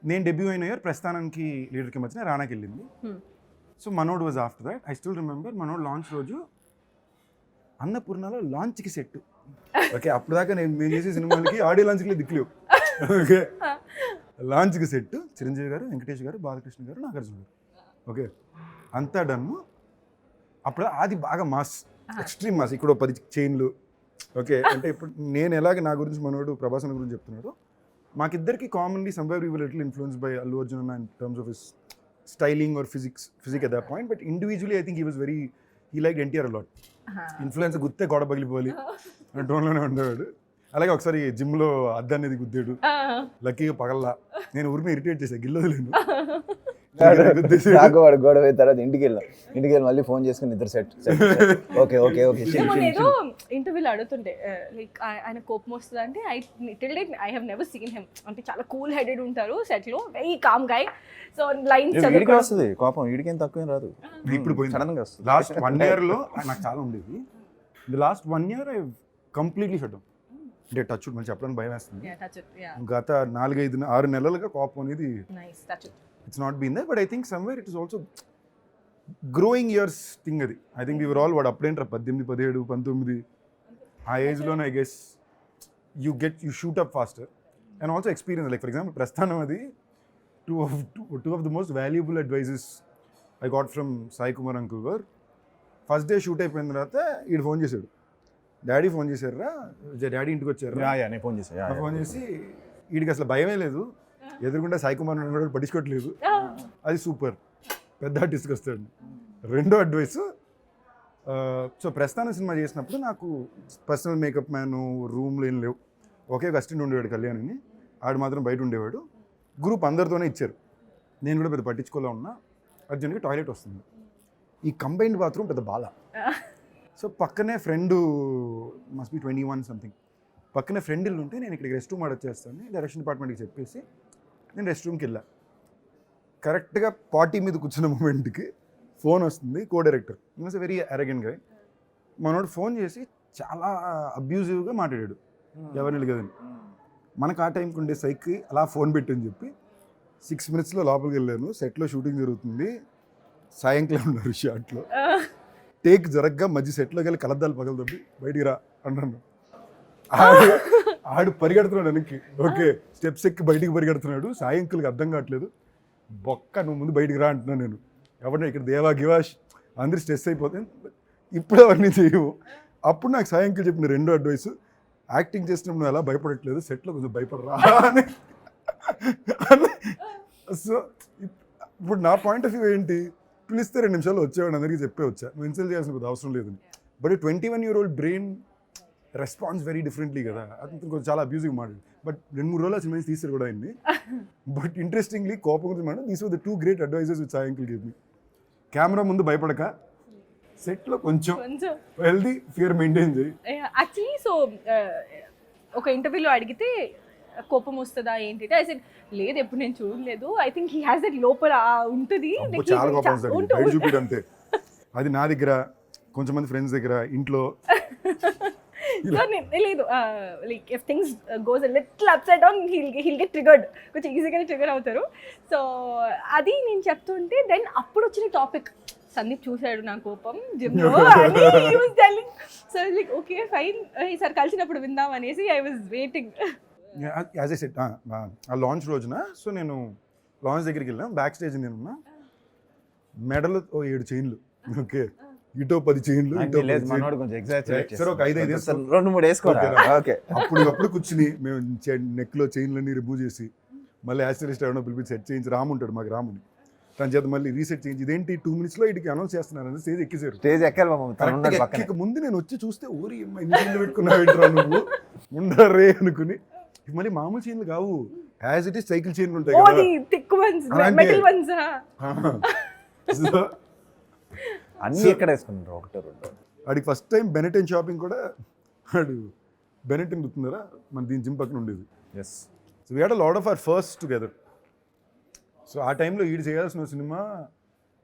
నేను డెబ్యూ అయిన ఇయర్ ప్రస్థానానికి లీడర్కి వచ్చిన రానాకి వెళ్ళింది. సో మనోడ్ was after that. I still remember మనోడ్ లాంచ్ రోజు అన్నపూర్ణలో లాంచ్కి సెట్. ఓకే, అప్పుడు దాకా మేము చేసే సినిమాలకి ఆడియో లాంచ్కి దిక్కులేవు. ఓకే, లాంచ్కి సెట్ చిరంజీవి గారు, వెంకటేష్ గారు, బాలకృష్ణ గారు, నాగార్జున గారు. ఓకే, అంతా డన్ను. అప్పుడు అది బాగా మాస్, ఎక్స్ట్రీమ్ మాస్. ఇక్కడ 10 చైన్లు. ఓకే, అంటే ఇప్పుడు నేను ఎలాగ నా గురించి మనోడు ప్రభాస్ గురించి చెప్తున్నాడు, మాకిద్దరికి commonly somewhere we were little influenced by Allu Arjun in terms of his styling or physique at that point. But individually I think he was very, he like NTR a lot. Influence గుత్తే గోడ పగిలిపోవాలి అనే టోన్లోనే ఉండేవాడు. అలాగే ఒకసారి జిమ్లో అద్దాన్ని గుద్దాడు, లక్కీగా పగల్లా. నేను ఊరిని ఇరిటేట్ చేశాను, గిల్లలేను. నాకు వాడు గొడవ అయిన తర్వాత ఇంటికి వెళ్ళి మళ్ళీ ఫోన్ చేసుకుని ఇద్దరు సెట్. Okay okay okay. ఏదో ఇంటర్వ్యూలో అడుగుతుంటే లైక్ ఆయన కోపం వస్తుంది అంటే, till date I have never seen him. అంటే చాలా కూల్ హెడెడ్ ఉంటారు సెట్ లో, వెరీ కామ్ గై. సో లైన్స్ వీడికి వస్తుంది కోపం, వీడికి ఏం తక్కువేం రాదు. ఇప్పుడు పోయింది, సడన్ గా వస్తుంది. లాస్ట్ 1 yearలో నాకు చాలా ఉండేది. The last 1 year I completely shut down. అంటే టచ్ మళ్ళీ చెప్పడానికి భయం వేస్తుంది. గత 4-5-6 నెలలుగా కోపం అనేది it's not been there, but I think somewhere it is also growing years thing adi. I think we were all what అప్పుడేంట్రా 18, 17, 19 ఆ ఏజ్లోనే I guess you shoot up faster and also experience. Like for example ప్రస్థానం అది two of the most valuable advices I got from Sai Kumar uncle were, first day shoot అయిపోయిన తర్వాత ఈడు phone చేశాడు, daddy phone చేశారా, daddy ఇంటికి వచ్చారు. నేను ఫోన్ చేశాను. ఫోన్ చేసి వీడికి అసలు భయమే లేదు, ఎదురుకుండా సాయి కుమార్ కూడా పట్టించుకోవట్లేదు. అది సూపర్, పెద్ద ఆర్టిస్ట్కి వస్తాడు. రెండో అడ్వైస్, సో ప్రస్థానం సినిమా చేసినప్పుడు నాకు పర్సనల్ మేకప్ మ్యాన్, రూమ్లు ఏం లేవు. ఒకే అసిస్టెంట్ ఉండేవాడు కళ్యాణ్ అని, ఆడు మాత్రం బయట ఉండేవాడు. గ్రూప్ అందరితోనే ఇచ్చారు. నేను కూడా పెద్ద పట్టించుకోలే ఉన్నా. అర్జున్కి టాయిలెట్ వస్తుంది, ఈ కంబైన్డ్ బాత్రూమ్ పెద్ద బాల. సో పక్కనే ఫ్రెండ్ మస్ట్ బి 21 సంథింగ్, పక్కనే ఫ్రెండ్ ఇల్లు ఉంటే నేను ఇక్కడికి రెస్ట్ రూమ్ ఆడొచ్చేస్తాను డైరెక్షన్ డిపార్ట్మెంట్కి చెప్పేసి నేను రెస్ట్ రూమ్కి వెళ్ళా. కరెక్ట్గా పార్టీ మీద కూర్చున్న మూమెంట్కి ఫోన్ వస్తుంది. Co director is very arrogant గా. మనోడు ఫోన్ చేసి చాలా అబ్యూజివ్గా మాట్లాడాడు, ఎవరిని కదని. మనకు ఆ టైంకి ఉండే సైకి అలా ఫోన్ పెట్టని చెప్పి 6 minutesలో లోపలికి వెళ్ళాను. సెట్లో షూటింగ్ జరుగుతుంది, సాయంకాలం ఉన్నారు షాట్లో. టేక్ జరగ్గా మధ్య సెట్లోకి వెళ్ళి కలద్దాలు పగలదొబ్బి బయటికి రా అన్నాను. ఆడు పరిగెడుతున్నాడు వెనక్కి. ఓకే, స్టెప్స్ ఎక్కి బయటికి పరిగెడుతున్నాడు. సాయంకాలకి అర్థం కావట్లేదు. బొక్క నువ్వు ముందు బయటికి రా అంటున్నాను నేను. ఎవరిని ఇక్కడ దేవా గివాష్ అందరు స్ట్రెస్ అయిపోతే ఇప్పుడు అవన్నీ చేయవు. అప్పుడు నాకు సాయంకాలం చెప్పిన రెండో అడ్వైస్, యాక్టింగ్ చేసినప్పుడు నువ్వు ఎలా భయపడట్లేదు, సెట్లో కొంచెం భయపడరా అని. సో ఇప్పుడు నా పాయింట్ ఆఫ్ వ్యూ ఏంటి, పిలిస్తే 2 నిమిషాలు వచ్చేవాడు, అందరికీ చెప్పే వచ్చా, నువ్వు ఇన్సల్ట్ చేయాల్సిన పెద్ద అవసరం లేదని. But 21-year-old brain response very differently కదా. అది కొంచెం చాలా అబ్యూజివ్ మాట్లాడు. బట్ 2-3 రోజులు సినిమా తీసారు కూడా అయింది. బట్ ఇంట్రెస్టింగ్లీ కోపం గురించి మాట, these were the 2 great advices which Sai uncle gave me. Camera ముందు భయపడక, సెట్లో కొంచెం హెల్దీ ఫియర్ మెయింటైన్ చేయి. యాక్చువల్లీ సో ఒక ఇంటర్వ్యూలో అడిగితే కోపం వస్తుందా ఏంటి, ఐ సెడ్ లేదు ఎప్పుడు నేను చూడలేదు. I think he has that లోపల ఉంటుంది. చాలా కోపం వస్తుంది, బయట చూపిడు అంతే. అది నా దగ్గర, కొంచెం మంది ఫ్రెండ్స్ దగ్గర, ఇంట్లో లేదు. Like if things goes little upside down heal get triggered, కొంచెం ఈజీగానే ట్రిగర్ అవుతారు. సో అది నేను చెప్తుంటే దెన్ అప్పుడు వచ్చిన టాపిక్, సందీప్ చూశాడు నా కోపం జిమ్లో అని he was telling. So like okay fine, ఈసారి కలిసినప్పుడు విందాం అనేసి I was waiting. As I said, ఆ లాంచ్ రోజున సో నేను లాంచ్ దగ్గరికి వెళ్ళాను, బ్యాక్ స్టేజ్ నేనున్నా. మెడలో ఓ 7 చైన్లు, ఓకే, ఇటో 10 చైన్లు, ఇటో 10 చైన్లు. మనోడు కొంచెం ఎగ్జాక్ట్ సరే, ఒక 5 వేసుకో. 2-3 వేసుకోరా. ఓకే. అప్పుడు కూర్చుని మేము నెక్లో చైన్లన్నీ రిమూవ్ చేసి మళ్ళీ యాక్సిడెంట్ ఎవరైనా పిలిపించి సెట్ చేయించి, రాము ఉంటాడు మాకు, రాముని తన చేత మళ్ళీ రీసెట్ చేయించి, ఇదేంటి 2 minutesలో ఇటుకి అనౌన్స్ చేస్తున్నారని స్టేజ్ ఎక్కేసారు. స్టేజ్ ఎక్కాలి బాబు, తను ఉన్నాడు కరెక్ట్గా పక్కనే. ఎక్కక ముందు నేను వచ్చి చూస్తే ఊరి అమ్మ ఇన్ని చైన్లు పెట్టుకున్నావు ఏంట్రా నువ్వు, ఉండరే అనుకుని. ఇవి మళ్ళీ మామూలు చైన్లు కావు, యాజ్ ఇట్ ఈస్ సైకిల్ చైన్లు ఉంటాయి ఓ కదా. ది థిక్ వన్స్, అలాంటి- మెటల్ వన్స్. So, అన్ని ఎక్కడ వేసుకుంటారు, 1-2. వాడికి ఫస్ట్ టైం బెనెటన్ షాపింగ్ కూడా వాడు బెనెటన్ గుర్తుందరా మన దీని జిమ్ పక్కన ఉండేది. Yes. So we had a lot of our first together. So ఆ టైంలో ఈడు చేయాల్సిన సినిమా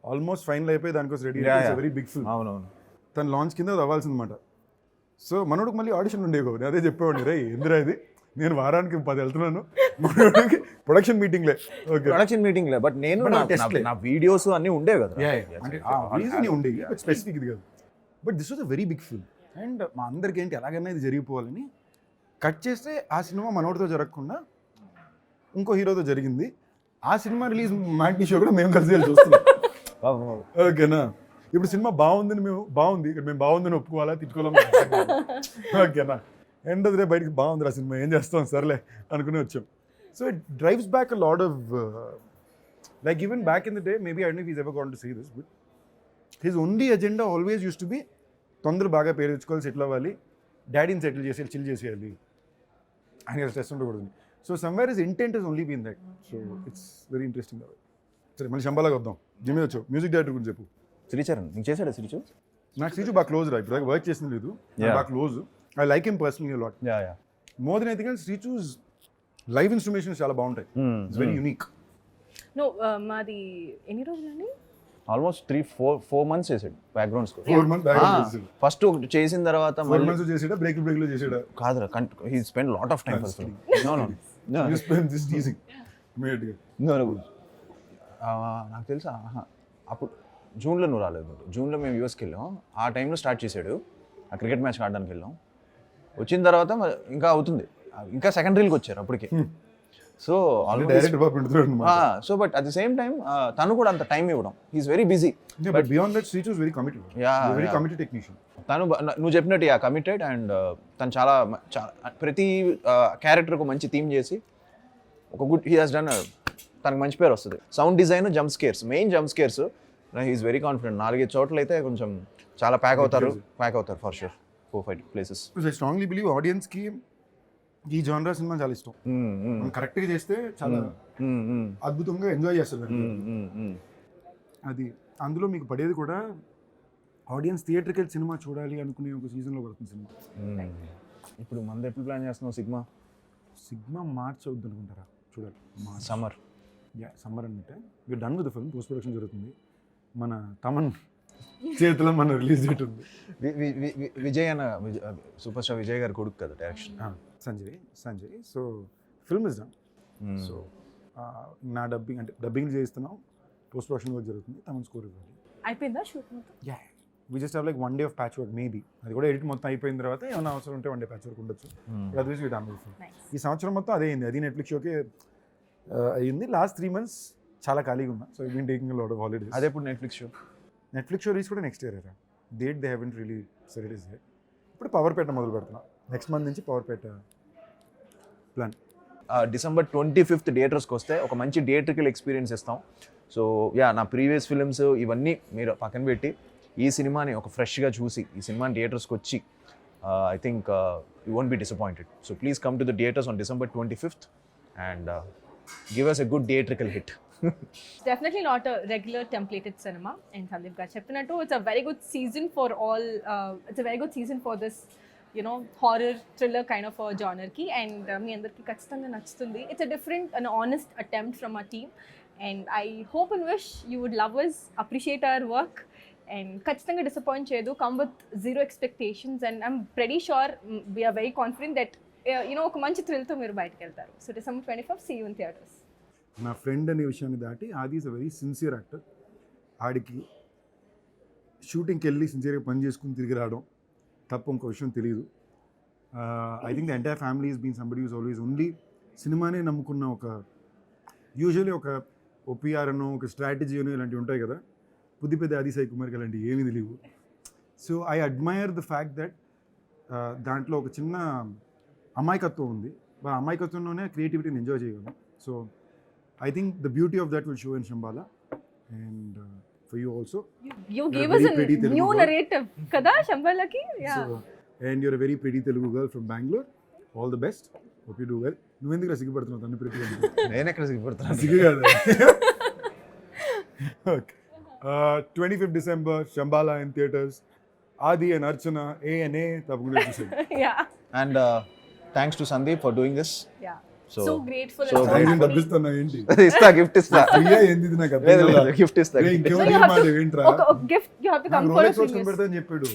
ఆల్మోస్ట్ ఫైనల్ అయిపోయి దానికోసం రెడీ, వెరీ బిగ్ ఫిల్మ్. అవునవును. తన లాంచ్ కింద అది అవ్వాల్సిందన్నమాట. సో మనోడికి మళ్ళీ ఆడిషన్ ఉండేవి, నేను అదే చెప్పేవాడిని, రే ఎందురా ఇది, నేను వారానికి 10 వెళ్తున్నాను, మనోడికి ప్రొడక్షన్ మీటింగ్లే. ఓకే, ప్రొడక్షన్ మీటింగ్ లే, బట్ నేను But నా- ఆ test లే. నా వీడియోస్ అన్నీ ఉండేవి కదా. రీజన్ ఉండేవి, బట్ స్పెసిఫిక్ ఇది కాదు. But this was a very big film. And మా అందరికి ఏంటి ఎలాగైనా ఇది జరిగిపోవాలని కట్ చేస్తే ఆ సినిమా మనోడితో జరగకుండా ఇంకో హీరోతో జరిగింది. ఆ సినిమా రిలీజ్ మ్యాట్నీ షో కూడా మేము కలిసి వెళ్ళి చూస్తున్నాం. ఓకేనా, ఇప్పుడు సినిమా బాగుందని బాగుంది, ఇక్కడ మేము బాగుందని ఒప్పుకోవాలా తిట్టుకోవాలా, ఓకేనా, ఎండ్ ఆఫ్ ద డే బయటికి బాగుంది ఆ సినిమా, ఏం చేస్తాం సర్లే అనుకుని వచ్చాం. So it drives back a lot of like even back in the day, maybe I don't know if he's ever gone to see this, but his only agenda always use to be తొందర బాగా పేరు తెచ్చుకోవాలి, settle అవ్వాలి, డాడీని settle చేసేయాలి, chill చేసేయాలి, ఆయన stress ఉండకూడదు. So somewhere is intent is only been that. So it's very interesting. సరే మళ్ళీ శంబాలాగా వద్దాం, జిమ్మే వచ్చావు, మ్యూజిక్ డైరెక్టర్ గురించి చెప్పు. శ్రీచరణ్ నీకు చేశాడు శ్రీచు? నాకు శ్రీచు బాగా క్లోజ్ రా, ఇప్పుడు వర్క్ చేసింది లేదు, బాగా close. I like him personally lot. More than anything else శ్రీచుస్ లైవ్ ఇన్స్ట్రుమేషన్స్ చాలా బాగుంటాయి, ఇట్స్ వెరీ యూనిక్. నో మాది ఎన్ని రోజులండి? ఆల్మోస్ట్ 3-4 months చేసాడు background score. 4 months back first చేసిన తర్వాత 4 months చేసాడా, బ్రేక్ లో చేసాడా? కాదురా, he spend lot of time for film. No no no You spend this teasing immediately. No no. నాకు తెలుసా, అప్పుడు జూన్లో నువ్వు రాలేదు. జూన్లో మేము యూఎస్కి వెళ్ళాం, ఆ టైంలో స్టార్ట్ చేశాడు, ఆ క్రికెట్ మ్యాచ్ ఆడడానికి వెళ్ళాం. వచ్చిన తర్వాత ఇంకా అవుతుంది, ఇంకా సెకండరీకి వచ్చారు అప్పటికి. సో డైరెక్ట్ బాబు పెడుతున్నాడు. So but at the same time తను కూడా అంత టైం ఇవ్వడం, he's very busy. But beyond that, Srichu is very committed. Very committed technician. తను నువ్వు చెప్పినట్టు కమిటెడ్, అండ్ తను చాలా ప్రతి క్యారెక్టర్కు మంచి థీమ్ చేసి ఒక గుడ్ హీ హాస్ డన్, తనకు మంచి పేరు వస్తుంది. Sound design, jump scares, main jump scares he's very confident. 4-5 చోట్ల అయితే కొంచెం చాలా ప్యాక్ అవుతారు for sure, 4-5 places. I strongly believe audience కి ఈ జానరా సినిమా చాలా ఇష్టం. మనం కరెక్ట్గా చేస్తే చాలా అద్భుతంగా ఎంజాయ్ చేస్తారు. అది అందులో మీకు పడేది కూడా ఆడియన్స్ థియేటర్కి వెళ్ళి సినిమా చూడాలి అనుకునే ఒక సీజన్లో పడుతుంది సినిమా. ఇప్పుడు మంది ఎప్పుడు ప్లాన్ చేస్తున్నావు? సిగ్మా మార్చ్ అవుద్ది అనుకుంటారా? చూడాలి. సమ్మర్. సమ్మర్ అంటే we're done with the film, post production జరుగుతుంది. మన తమన్ చేతిలో మన రిలీజ్ డేట్ ఉంది. విజయ్ అన్న, సూపర్ స్టార్ విజయ్ గారి కొడుకు కదా direction, Sanjay. So film is done. So నా డబ్బింగ్ చేస్తున్నాం, పోస్ట్ ప్రొడక్షన్ వర్క్ జరుగుతుంది, తమన్ స్కోర్ ఇవ్వాలి. అయిపోయిందా షూట్ మొత్తం? We just have like 1 day of patch work maybe. అది కూడా ఎడిట్ మొత్తం అయిపోయిన తర్వాత ఏమైనా అవసరం ఉంటే 1 day ప్యాచ్ వర్క్ ఉండొచ్చు. Otherwise we done with film. ఈ సంవత్సరం మొత్తం అదే అయింది. అది నెట్ఫ్లిక్స్ షోకే అయ్యింది. లాస్ట్ 3 months చాలా ఖాళీగా ఉన్నా. So I been taking a lot of holidays. అదే ఇప్పుడు నెట్ఫ్లిక్స్ షో రిలీజ్ కూడా next year era. Date they haven't released it is here. ఇప్పుడు పవర్పేట మొదలు పెడుతున్నా. నెక్స్ట్ మంత్ నుంచి పవర్పేట ప్లాన్. December 25th థియేటర్స్కి వస్తే ఒక మంచి థియేటర్కల్ ఎక్స్పీరియన్స్ ఇస్తాం. సో నా ప్రీవియస్ ఫిల్మ్స్ ఇవన్నీ మీరు పక్కన పెట్టి ఈ సినిమాని ఒక ఫ్రెష్గా చూసి ఈ సినిమాని థియేటర్స్కి వచ్చి I think you won't be disappointed. So please come to the theatres on December 25th and give us a good theatrical hit. Definitely not a regular templated cinema. And Sandeep garu cheppinattu, it's a very good season for all. It's a very good season for this, horror thriller kind of a genre ki. And me andarki kachithanga nachutundi. It's a different and honest attempt from our team. And I hope and wish you would love us, appreciate our work, and kachithanga disappoint chedu. Come with zero expectations, and I'm pretty sure we are very confident that oka manchi thrill tho meer bayatiki veltaru. So December 25th, see you in theaters. నా friend అనే విషయాన్ని దాటి ఆది is a very sincere actor. ఆడికి షూటింగ్కి వెళ్ళి సిన్సియర్గా పని చేసుకుని తిరిగి రావడం తప్ప ఇంకో విషయం తెలియదు. I think the entire family is been somebody is always only సినిమానే నమ్ముకున్న ఒక యూజువల్లీ ఒక ఓపీఆర్ అనో ఒక స్ట్రాటజీ అనో ఇలాంటివి ఉంటాయి కదా. పుద్దిపెద్ద ఆది సాయి కుమార్కి అలాంటి ఏమీ తెలియవు. So I admire the fact that దాంట్లో ఒక చిన్న అమాయకత్వం ఉంది. ఆ అమాయకత్వంలోనే క్రియేటివిటీని ఎంజాయ్ చేయగలం. So I think the beauty of that will show in Shambhala and for you also. You You're gave a us very a pretty Telugu new girl. narrative కదా శంబాలకి. And you're a very pretty Telugu girl from Bangalore. All the best. Hope you do well. నువ్వు ఎందుకు సిగ్గుపడుతున్నావు తను pretty అంటే? నేను ఎక్కడ సిగ్గుపడుతున్నాను. సిగ్గు కాదు. Okay. 25th December, Shambhala in theaters. Adi and Archana, A&A, తప్పకుండా చూసేయండి. Yeah. And thanks to Sandeep for doing this. Yeah. So So grateful. so and so ఆయన happy. డబ్బిస్తున్నా ఏంటి? ఇస్తా, గిఫ్ట్ ఇస్తా. ఫ్రీయా ఏంది ఇది నాకు అర్థం లేదు కాదు. లేదు, గిఫ్ట్ ఇస్తా. రే, ఇంకేమో So you ఏం have మాట to- ఏంట్రా? ఒక gift you have to come నాకు for a Rolex watch few years. కొనిపెడతా అని చెప్పాడు.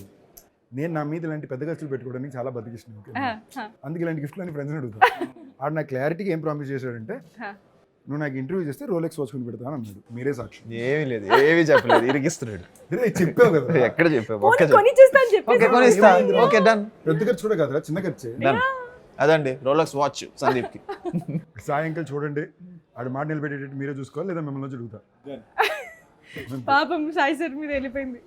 నేను నా మీద ఇలాంటి పెద్ద ఖర్చులు పెట్టుకోవడానికి చాలా బతికిస్తున్నాను. అందుకే ఇలాంటి గిఫ్ట్లు అని ఫ్రెండ్స్ అడుగుతా. ఆడు నా క్లారిటీకి ఏం ప్రామిస్ చేశాడంటే నువ్వు నాకు ఇంటర్వ్యూ చేస్తే రోలెక్స్ వాచ్ కొని పెడతాను అన్నాడు. మీరే సాక్షి. ఏమీ లేదు, ఏమీ చెప్పలేదు, ఇరిగిస్తున్నాడు. రే, చెప్పావు కదా. ఎక్కడ చెప్పావు? Phone ఒక్క కొని చేస్తా అని చెప్పేసి. ఓకే, కొనిస్తా. ఓకే, డన్ పెద్ద ఖర్చు కూడా కాదురా, చిన్న ఖర్చే. డన్. అదండి రోలెక్స్ వాచ్ సందీప్కి. సాయంకాలం చూడండి, ఆడు మాట నిలబెట్టేటట్టు మీరే చూసుకోవాలి లేదా మిమ్మల్ని వచ్చి అడుగుతా. పాపం సాయి సార్ మీద వెళ్ళిపోయింది.